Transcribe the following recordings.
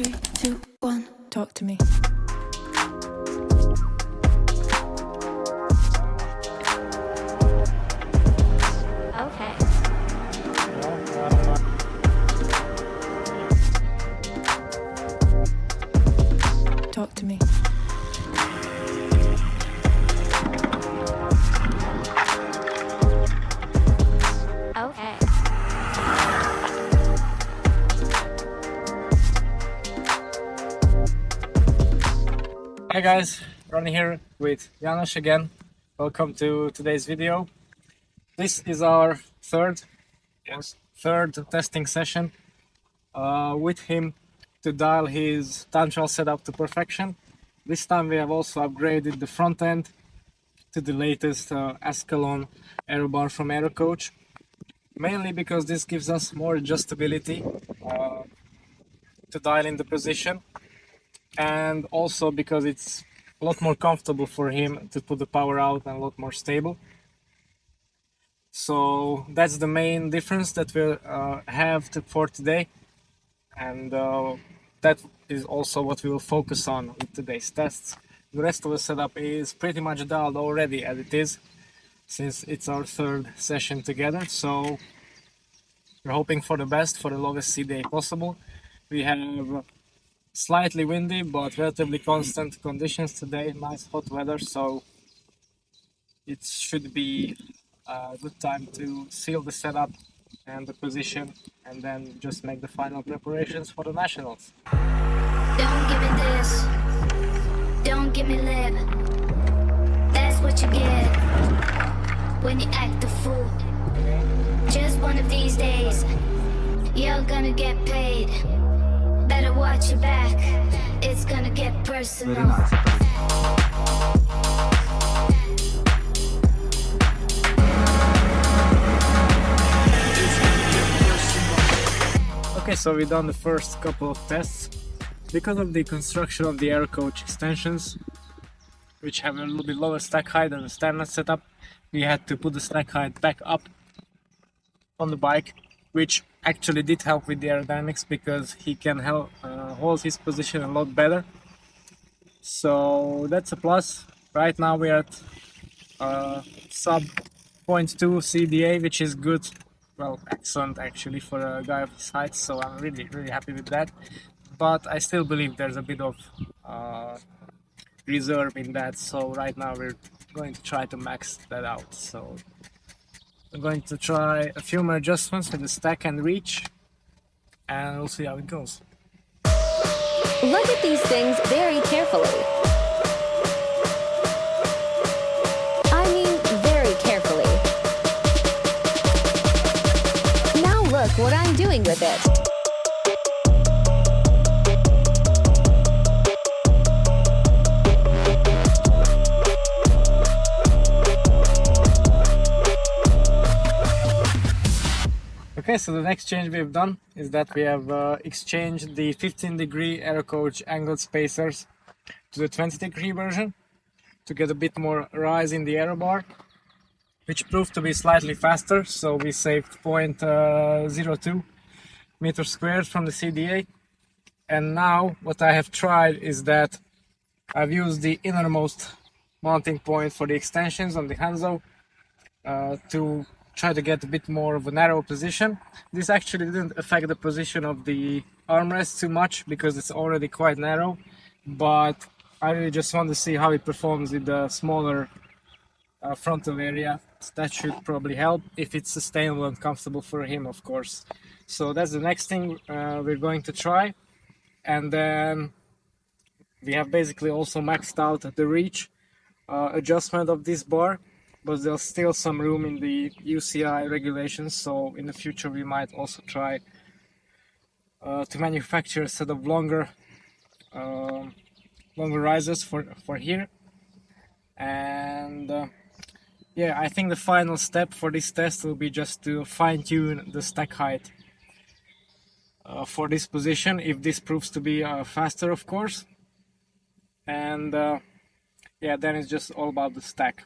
3, 2, 1, talk to me. Okay. Talk to me. Okay. Hi guys, Ronnie here with Janos again. Welcome to today's video. This is our third testing session with him to dial his time trial setup to perfection. This time we have also upgraded the front end to the latest Ascalon Aero bar from Aerocoach, mainly because this gives us more adjustability to dial in the position, and also because it's a lot more comfortable for him to put the power out and a lot more stable. So that's the main difference that we'll have for today, and that is also what we will focus on with today's tests. The rest of the setup is pretty much dialed already as it is, since it's our third session together, so we're hoping for the best, for the lowest CDA possible. We have slightly windy but relatively constant conditions today, nice hot weather, so it should be a good time to seal the setup and the position, and then just make the final preparations for the Nationals. Don't give me this. Don't give me lip. That's what you get when you act a fool. Just one of these days, you're gonna get paid. Better watch your back. It's gonna get personal. Very nice. Okay, so we've done the first couple of tests. Because of the construction of the Aerocoach extensions, which have a little bit lower stack height than the standard setup, we had to put the stack height back up on the bike, which actually did help with the aerodynamics because he can hold his position a lot better. So that's a plus. Right now we're at sub 0.2 CDA, which is good. Well, excellent actually for a guy of his height, so I'm really happy with that. But I still believe there's a bit of reserve in that, so right now we're going to try to max that out. So I'm going to try a few more adjustments with the stack and reach, and we'll see how it goes. Look at these things very carefully. I mean, very carefully. Now look what I'm doing with it. Okay, so the next change we have done is that we have exchanged the 15-degree Aerocoach angled spacers to the 20-degree version to get a bit more rise in the aero bar, which proved to be slightly faster, so we saved 0.02 meters squared from the CDA. And now what I have tried is that I've used the innermost mounting point for the extensions on the Hanzo to try to get a bit more of a narrow position. This actually didn't affect the position of the armrest too much because it's already quite narrow, but I really just want to see how it performs with the smaller frontal area. That should probably help if it's sustainable and comfortable for him, of course. So that's the next thing we're going to try. And then we have basically also maxed out the reach adjustment of this bar, but there's still some room in the UCI regulations, so in the future we might also try to manufacture a set of longer risers for here. And yeah, I think the final step for this test will be just to fine-tune the stack height for this position, if this proves to be faster, of course. And yeah, then it's just all about the stack.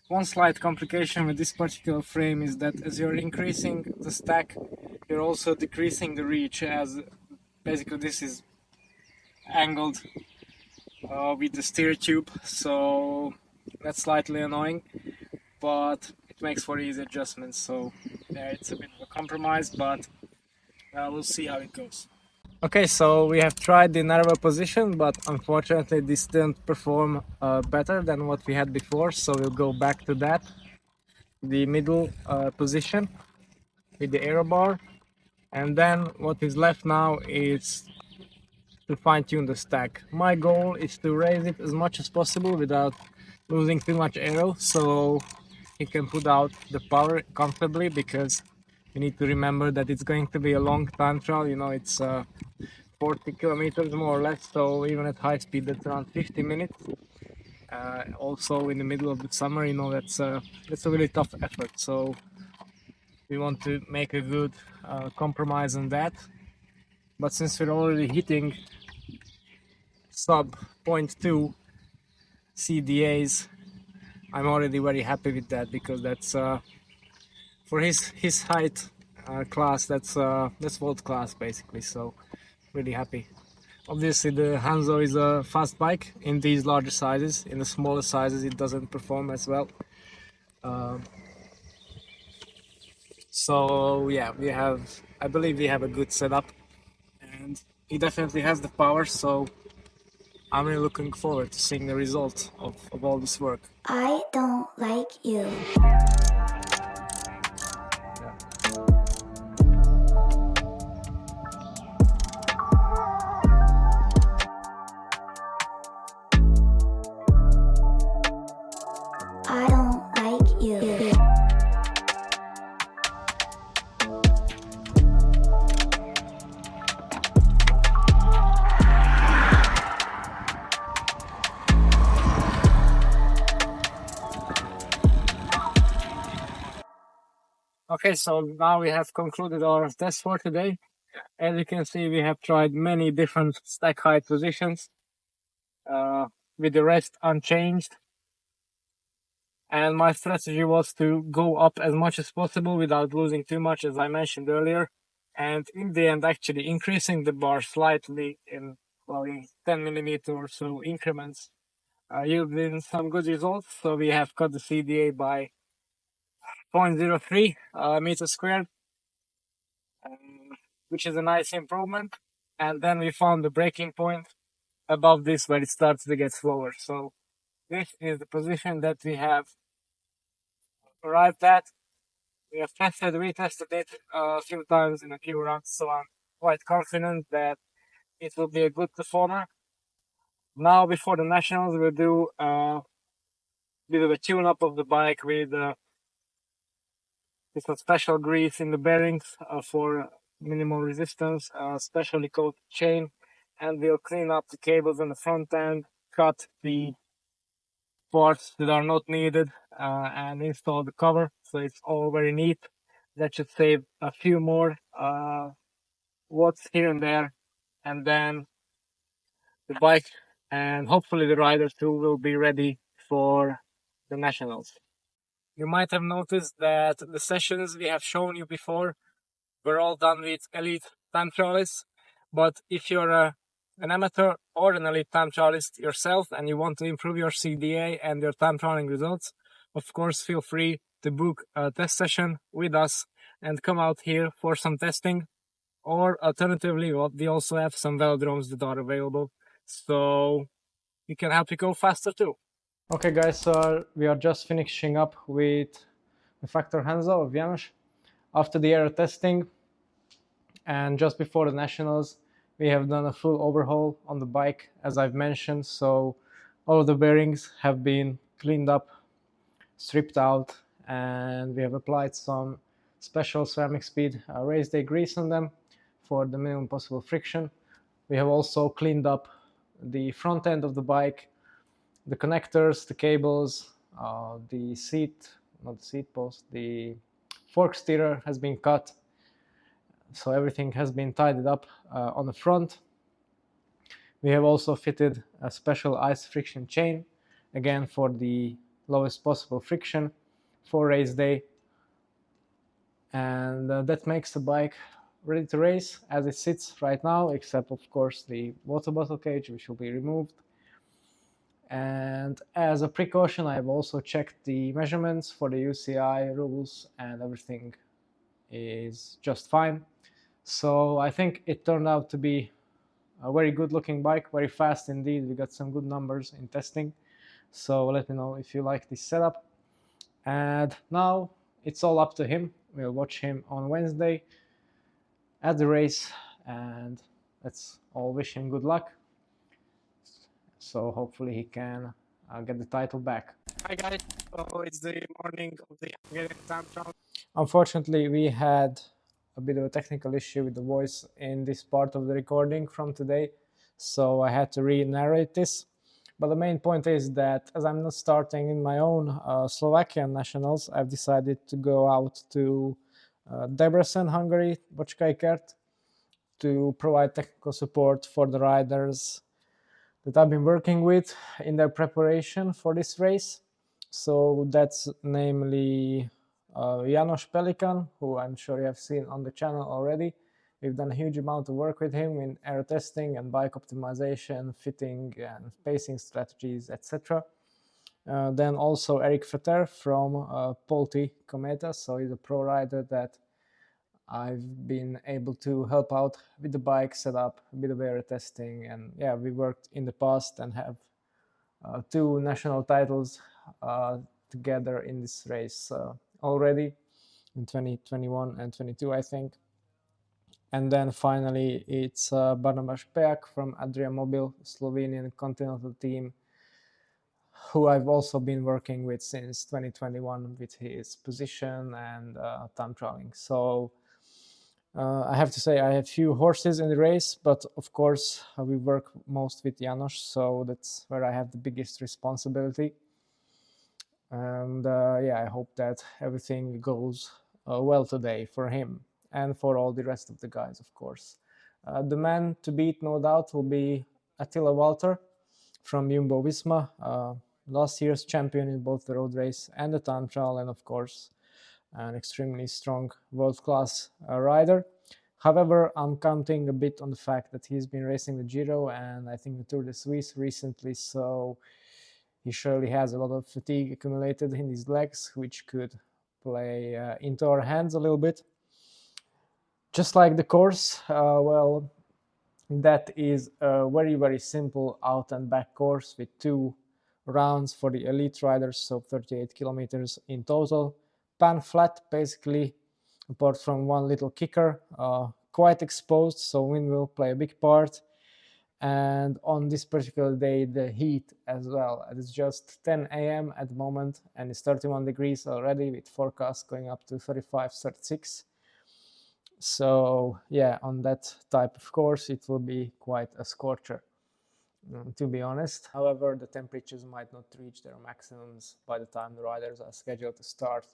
One slight complication with this particular frame is that as you're increasing the stack, you're also decreasing the reach, as basically this is angled with the steer tube, so that's slightly annoying, but it makes for easy adjustments. So yeah, it's a bit of a compromise, but we'll see how it goes. Okay, so we have tried the narrower position, but unfortunately this didn't perform better than what we had before, so we'll go back to that. The middle position with the aero bar, and then what is left now is to fine-tune the stack. My goal is to raise it as much as possible without losing too much aero, so it can put out the power comfortably, because we need to remember that it's going to be a long time trial. You know, it's 40 kilometers more or less, so even at high speed that's around 50 minutes. Also in the middle of the summer, you know, that's a really tough effort, so we want to make a good compromise on that. But since we're already hitting sub 0.2 CDAs, I'm already very happy with that, because that's for his height class, that's world class basically. So really happy. Obviously the Hanzo is a fast bike in these larger sizes. In the smaller sizes it doesn't perform as well. So yeah, I believe we have a good setup, and he definitely has the power, so I'm really looking forward to seeing the result of all this work. I don't like you. I don't like you. Okay, so now we have concluded our test for today. As you can see, we have tried many different stack height positions with the rest unchanged. And my strategy was to go up as much as possible without losing too much, as I mentioned earlier. And in the end, actually increasing the bar slightly in 10 millimeter or so increments yielded some good results. So we have cut the CDA by 0.03 meters squared, which is a nice improvement. And then we found the breaking point above this where it starts to get slower. So this is the position that we have arrived at. We have retested it a few times in a few runs, so I'm quite confident that it will be a good performer. Now, before the Nationals, we'll do a bit of a tune-up of the bike with some special grease in the bearings for minimal resistance, specially coated chain, and we'll clean up the cables on the front end, cut the parts that are not needed, and install the cover, so it's all very neat. That should save a few more watts here and there, and then the bike and hopefully the rider too will be ready for the Nationals. You might have noticed that the sessions we have shown you before were all done with elite time trialists, but if you're an amateur or an elite time trialist yourself and you want to improve your CDA and your time trialing results, of course feel free to book a test session with us and come out here for some testing. Or alternatively, we also have some velodromes that are available, so we can help you go faster too. Okay guys, so we are just finishing up with the Factor Hanzo of Janos after the Aero testing, and just before the Nationals we have done a full overhaul on the bike, as I've mentioned. So all of the bearings have been cleaned up, stripped out, and we have applied some special ceramic speed race day grease on them for the minimum possible friction. We have also cleaned up the front end of the bike, the connectors, the cables, the fork steerer has been cut, so everything has been tidied up on the front. We have also fitted a special ice friction chain, again for the lowest possible friction for race day, and that makes the bike ready to race as it sits right now, except of course the water bottle cage, which will be removed. And as a precaution, I've also checked the measurements for the UCI rules, and everything is just fine. So I think it turned out to be a very good looking bike, very fast indeed. We got some good numbers in testing. So let me know if you like this setup. And now it's all up to him. We'll watch him on Wednesday at the race, and let's all wish him good luck. So hopefully he can get the title back. Hi guys, so it's the morning of the Hungarian time trial. Unfortunately, we had a bit of a technical issue with the voice in this part of the recording from today, so I had to re-narrate this. But the main point is that as I'm not starting in my own Slovakian nationals, I've decided to go out to Debrecen, Hungary, Bocskajkert, to provide technical support for the riders that I've been working with in their preparation for this race. So that's namely Janos Pelikan, who I'm sure you have seen on the channel already. We've done a huge amount of work with him in aero testing and bike optimization, fitting and pacing strategies, etc. Then also Eric Vetter from Polti Cometa, so he's a pro rider that I've been able to help out with the bike setup, a bit of aero testing, and yeah, we worked in the past and have 2 national titles together in this race already in 2021 and 22, I think. And then finally it's Barnabas Peak from Adria Mobil, Slovenian continental team, who I've also been working with since 2021 with his position and time trialing. So I have to say I have few horses in the race, but of course we work most with Janos, so that's where I have the biggest responsibility. And yeah, I hope that everything goes well today for him and for all the rest of the guys, of course. The man to beat, no doubt, will be Attila Walter from Jumbo Visma, last year's champion in both the road race and the time trial, and of course an extremely strong world-class rider. However, I'm counting a bit on the fact that he's been racing the Giro and I think the Tour de Suisse recently, so he surely has a lot of fatigue accumulated in his legs, which could play into our hands a little bit. Just like the course, well, that is a very, very simple out and back course with 2 rounds for the elite riders, so 38 kilometers in total. Pan flat, basically, apart from one little kicker, quite exposed, so wind will play a big part. And on this particular day, the heat as well. It's just 10 a.m. at the moment, and it's 31 degrees already, with forecast going up to 35, 36. So yeah, on that type of course, it will be quite a scorcher, to be honest. However, the temperatures might not reach their maximums by the time the riders are scheduled to start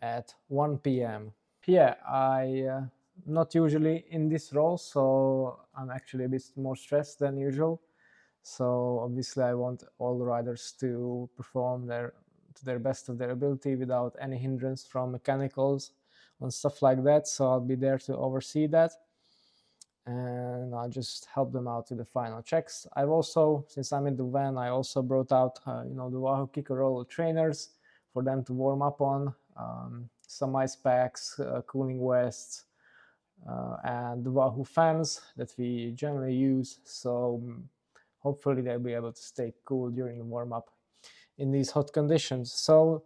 at 1 p.m. Yeah, I not usually in this role, so I'm actually a bit more stressed than usual. So obviously I want all the riders to perform to their best of their ability without any hindrance from mechanicals and stuff like that. So I'll be there to oversee that, and I'll just help them out with the final checks. I've also, since I'm in the van, I also brought out the Wahoo Kicker Roller trainers for them to warm up on, some ice packs, cooling vests, and the Wahoo fans that we generally use, so hopefully they'll be able to stay cool during the warm-up in these hot conditions. So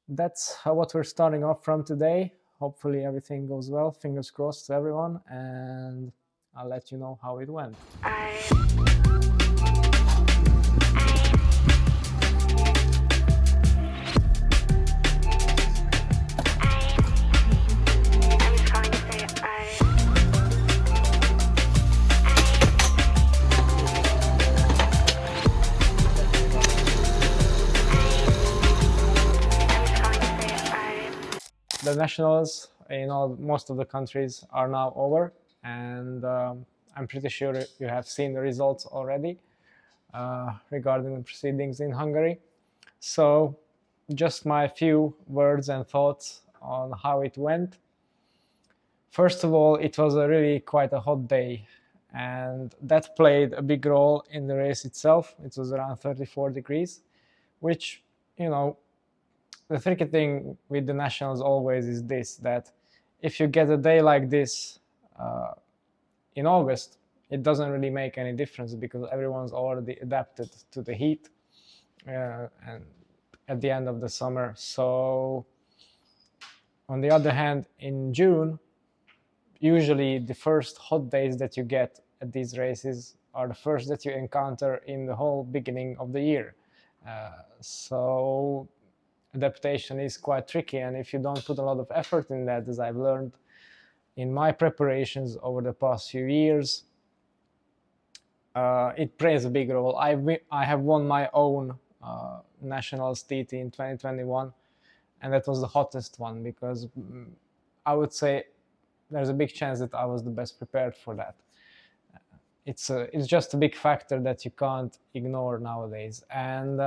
that's what we're starting off from today. Hopefully everything goes well, fingers crossed to everyone, and I'll let you know how it went. The nationals in most of the countries are now over, and I'm pretty sure you have seen the results already regarding the proceedings in Hungary. So just my few words and thoughts on how it went. First of all, it was a really quite a hot day, and that played a big role in the race itself. It was around 34 degrees, which, you know, the tricky thing with the Nationals always is this, that if you get a day like this in August, it doesn't really make any difference because everyone's already adapted to the heat and at the end of the summer. So on the other hand, in June, usually the first hot days that you get at these races are the first that you encounter in the whole beginning of the year. So adaptation is quite tricky, and if you don't put a lot of effort in that, as I've learned in my preparations over the past few years, it plays a big role. I have won my own Nationals TT in 2021, and that was the hottest one because I would say there's a big chance that I was the best prepared for that. It's just a big factor that you can't ignore nowadays. And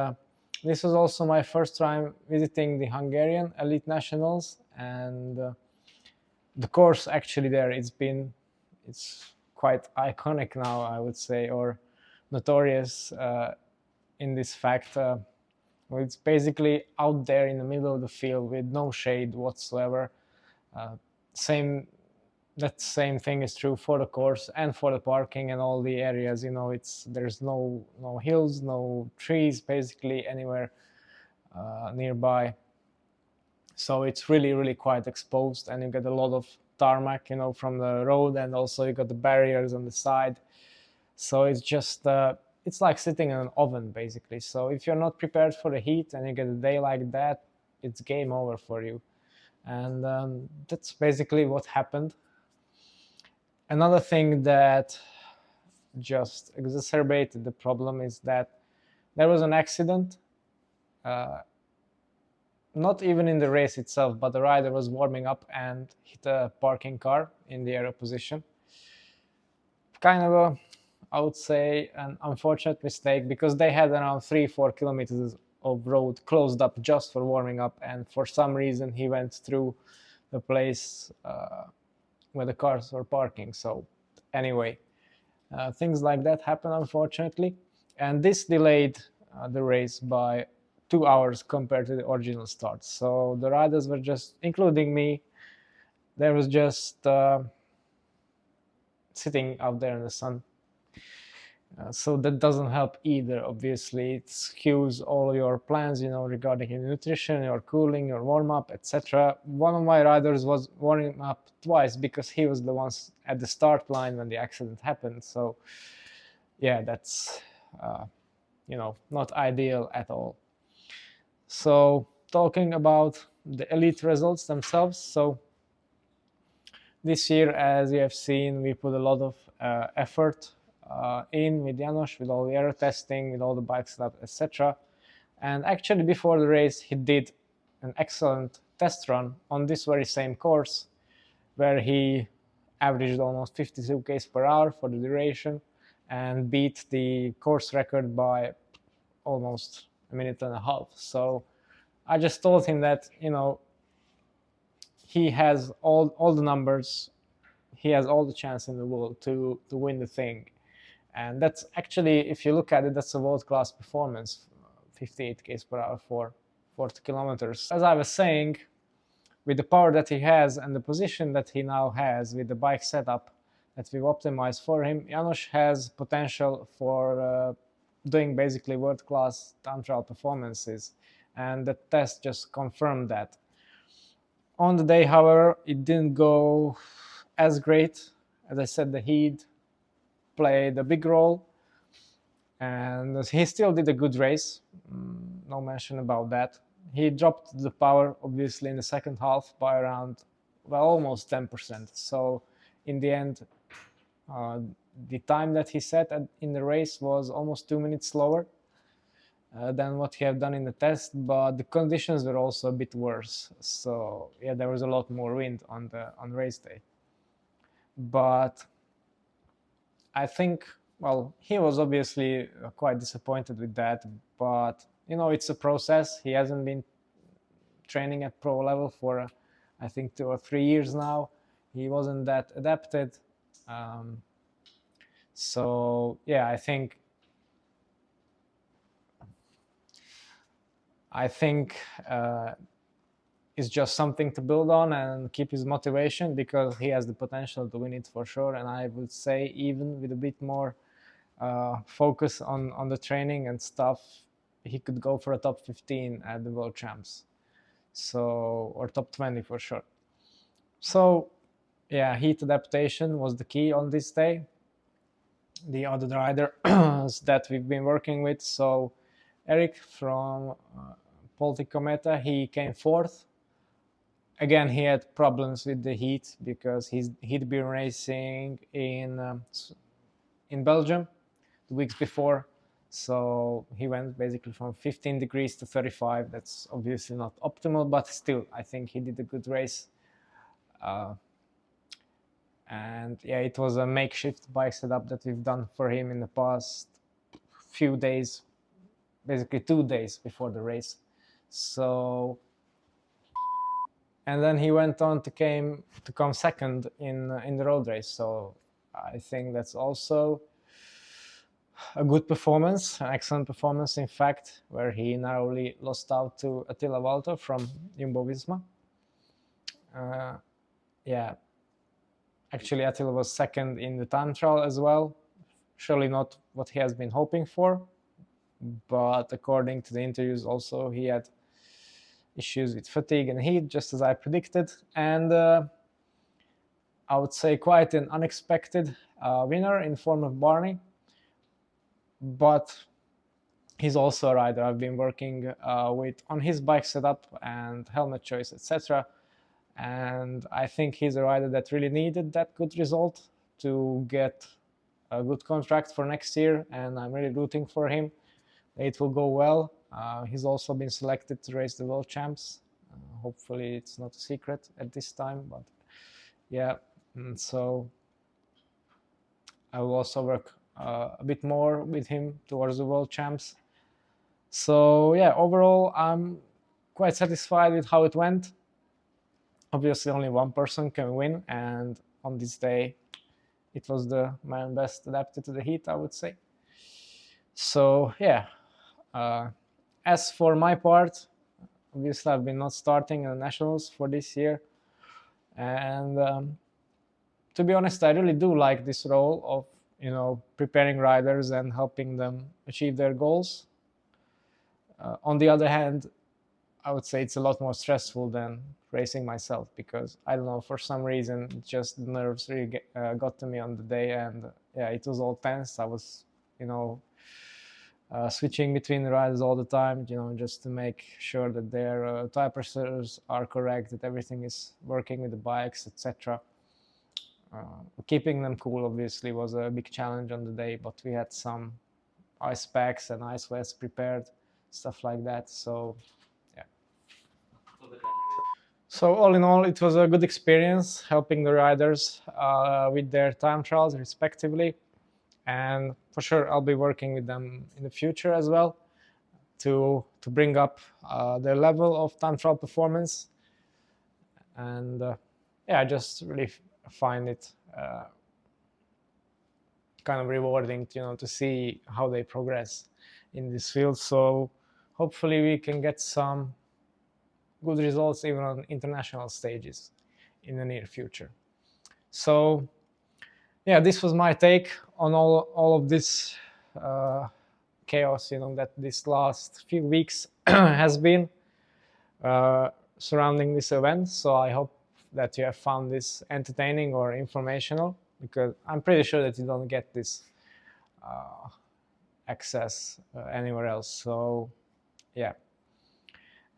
this was also my first time visiting the Hungarian Elite Nationals, and the course actually there, it's quite iconic now, I would say, or notorious in this fact. It's basically out there in the middle of the field with no shade whatsoever. That same thing is true for the course and for the parking and all the areas. You know, there's no hills, no trees, basically anywhere nearby. So it's really quite exposed, and you get a lot of tarmac, you know, from the road, and also you got the barriers on the side. So it's just it's like sitting in an oven basically. So if you're not prepared for the heat and you get a day like that, it's game over for you. And that's basically what happened. Another thing that just exacerbated the problem is that there was an accident, not even in the race itself, but the rider was warming up and hit a parking car in the Aero position. Kind of I would say, an unfortunate mistake, because they had around 3-4 kilometers of road closed up just for warming up, and for some reason he went through the place where the cars were parking. So anyway, things like that happen, unfortunately, and this delayed the race by 2 hours compared to the original start. So the riders were just, including me, there was just sitting out there in the sun. So that doesn't help either, obviously. It skews all your plans, you know, regarding your nutrition, your cooling, your warm-up, etc. One of my riders was warming up twice because he was the one at the start line when the accident happened. So yeah, that's you know, not ideal at all. So talking about the elite results themselves, so this year, as you have seen, we put a lot of effort in with Janos, with all the aero testing, with all the bike setup, etc. And actually before the race he did an excellent test run on this very same course, where he averaged almost 52 km per hour for the duration and beat the course record by almost a minute and a half. So I just told him that, you know, he has all the numbers, he has all the chance in the world to win the thing. And that's actually, if you look at it, that's a world-class performance, 58 km per hour for 40 kilometers. As I was saying, with the power that he has and the position that he now has with the bike setup that we've optimized for him, Janos has potential for doing basically world-class time trial performances, and the test just confirmed that. On the day, however, it didn't go as great. As I said, the heat played a big role, and he still did a good race, no mention about that. He dropped the power obviously in the second half by around, well, almost 10%. So in the end, the time that he set in the race was almost 2 minutes slower than what he had done in the test, but the conditions were also a bit worse. So yeah, there was a lot more wind on race day. But I think, well, he was obviously quite disappointed with that, but you know, it's a process. He hasn't been training at pro level for I think 2 or 3 years now. he wasn't that adapted. So yeah, I think it's just something to build on and keep his motivation, because he has the potential to win it for sure. And I would say even with a bit more focus on the training and stuff, he could go for a top 15 at the World Champs, so, or top 20 for sure. So yeah, heat adaptation was the key on this day. The other riders that we've been working with, so Eric from Cometa, he came fourth. Again, he had problems with the heat because he'd been racing in Belgium the weeks before, so he went basically from 15 degrees to 35. That's obviously not optimal, but still, I think he did a good race. And yeah, it was a makeshift bike setup that we've done for him in the past few days, basically 2 days before the race. So, and then he went on to come second in the road race. So I think that's also a good performance, an excellent performance, in fact, where he narrowly lost out to Attila Valter from Jumbo-Visma. Yeah, actually Attila was second in the time trial as well. Surely not what he has been hoping for, but according to the interviews also he had issues with fatigue and heat, just as I predicted. And I would say quite an unexpected winner in form of Barney, but he's also a rider I've been working with on his bike setup and helmet choice, etc. And I think he's a rider that really needed that good result to get a good contract for next year, and I'm really rooting for him. It will go well. He's also been selected to race the World Champs. Hopefully it's not a secret at this time, but yeah. And so I will also work a bit more with him towards the World Champs. So yeah, overall I'm quite satisfied with how it went. Obviously only one person can win, and on this day it was the man best adapted to the heat, I would say. So yeah, as for my part, obviously I've been not starting in the Nationals for this year, and to be honest, I really do like this role of, you know, preparing riders and helping them achieve their goals. On the other hand, I would say it's a lot more stressful than racing myself, because I don't know, for some reason just the nerves really got to me on the day, and yeah, it was all tense. I was, you know, switching between the riders all the time, you know, just to make sure that their tire pressures are correct, that everything is working with the bikes, etc. Keeping them cool obviously was a big challenge on the day, but we had some ice packs and ice vests prepared, stuff like that. So yeah. So all in all, it was a good experience helping the riders with their time trials respectively, and for sure I'll be working with them in the future as well to bring up their level of time trial performance. And yeah, I just really find it kind of rewarding, you know, to see how they progress in this field. So hopefully we can get some good results even on international stages in the near future. So yeah, this was my take on all of this chaos, you know, that this last few weeks has been surrounding this event. So I hope that you have found this entertaining or informational, because I'm pretty sure that you don't get this access anywhere else. So yeah.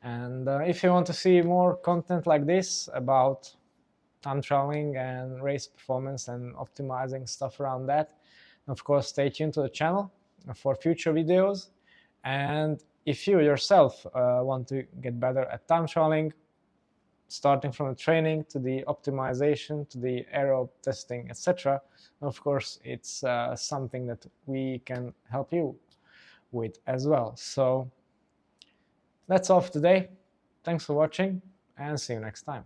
And if you want to see more content like this about time traveling and race performance and optimizing stuff around that, of course stay tuned to the channel for future videos. And if you yourself want to get better at time traveling, starting from the training to the optimization to the aero testing, etc., of course it's something that we can help you with as well. So that's all for today. Thanks for watching, and see you next time.